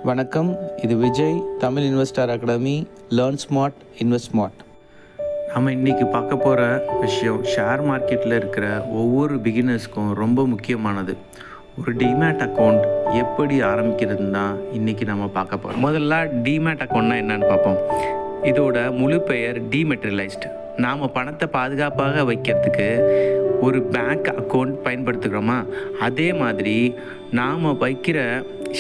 வணக்கம், இது Vijay, Tamil investor academy. Learn smart, invest smart. நம்ம இன்றைக்கி பார்க்க போகிற விஷயம் ஷேர் மார்க்கெட்டில் இருக்கிற ஒவ்வொரு பிகினர்ஸ்க்கும் ரொம்ப முக்கியமானது. ஒரு டிமேட் அக்கௌண்ட் எப்படி ஆரம்பிக்கிறதுன்னு தான் இன்றைக்கி நம்ம பார்க்க போகிறோம். முதல்ல டிமேட் அக்கௌண்ட்னா என்னன்னு பார்ப்போம். இதோட முழு பெயர் டீமெட்ரியலைஸ்டு. நாம் பணத்தை பாதுகாப்பாக வைக்கிறதுக்கு ஒரு பேங்க் அக்கௌண்ட் பயன்படுத்துகிறோமா, அதே மாதிரி நாம் வைக்கிற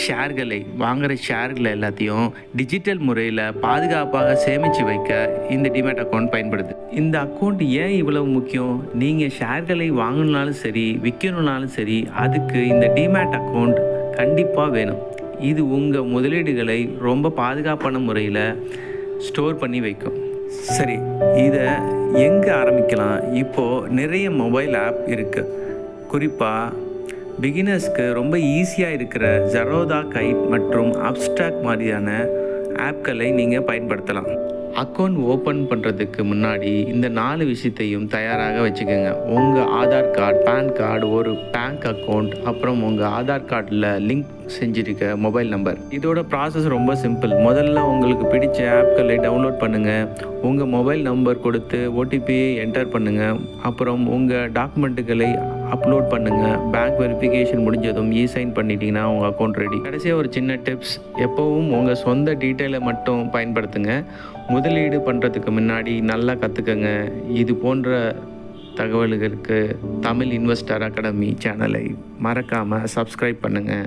ஷேர்களை, வாங்குகிற ஷேர்களை எல்லாத்தையும் டிஜிட்டல் முறையில் பாதுகாப்பாக சேமித்து வைக்க இந்த டிமேட் அக்கௌண்ட் பயன்படுது. இந்த அக்கௌண்ட் ஏன் இவ்வளவு முக்கியம்? நீங்கள் ஷேர்களை வாங்கணுனாலும் சரி, விற்கணுன்னாலும் சரி, அதுக்கு இந்த டிமேட் அக்கௌண்ட் கண்டிப்பாக வேணும். இது உங்கள் முதலீடுகளை ரொம்ப பாதுகாப்பான முறையில் ஸ்டோர் பண்ணி வைக்கும். சரி, இதை எங்கே ஆரம்பிக்கலாம்? இப்போது நிறைய மொபைல் ஆப் இருக்குது. குறிப்பாக பிகினர்ஸ்க்கு ரொம்ப ஈஸியாக இருக்கிற ஜெரோதா, கைட் மற்றும் அப்ஸ்ட்ராக்ட் மாதிரியான ஆப்களை நீங்கள் பயன்படுத்தலாம். அக்கௌண்ட் ஓப்பன் பண்ணுறதுக்கு முன்னாடி இந்த 4 விஷயத்தையும் தயாராக வச்சுக்கோங்க. உங்கள் ஆதார் கார்டு, பேன் கார்டு, ஒரு பேங்க் அக்கௌண்ட், அப்புறம் உங்கள் ஆதார் கார்டில் லிங்க் செஞ்சுருக்க மொபைல் நம்பர். இதோட ப்ராசஸ் ரொம்ப சிம்பிள். முதல்ல உங்களுக்கு பிடிச்ச ஆப்களை டவுன்லோட் பண்ணுங்கள். உங்கள் மொபைல் நம்பர் கொடுத்து ஓடிபியை என்டர் பண்ணுங்கள். அப்புறம் உங்கள் டாக்குமெண்ட்டுகளை அப்லோட் பண்ணுங்கள். பேங்க் வெரிஃபிகேஷன் முடிஞ்சதும் சைன் பண்ணிட்டீங்கன்னா உங்கள் அக்கௌண்ட் ரெடி. கடைசியாக ஒரு சின்ன டிப்ஸ்: எப்போவும் உங்கள் சொந்த டீட்டெயிலை மட்டும் பயன்படுத்துங்க. முதலீடு பண்ணுறதுக்கு முன்னாடி நல்லா கற்றுக்கங்க. இது போன்ற தகவல்களுக்கு தமிழ் இன்வெஸ்டர் அகாடமி சேனலை மறக்காமல் சப்ஸ்கிரைப் பண்ணுங்கள்.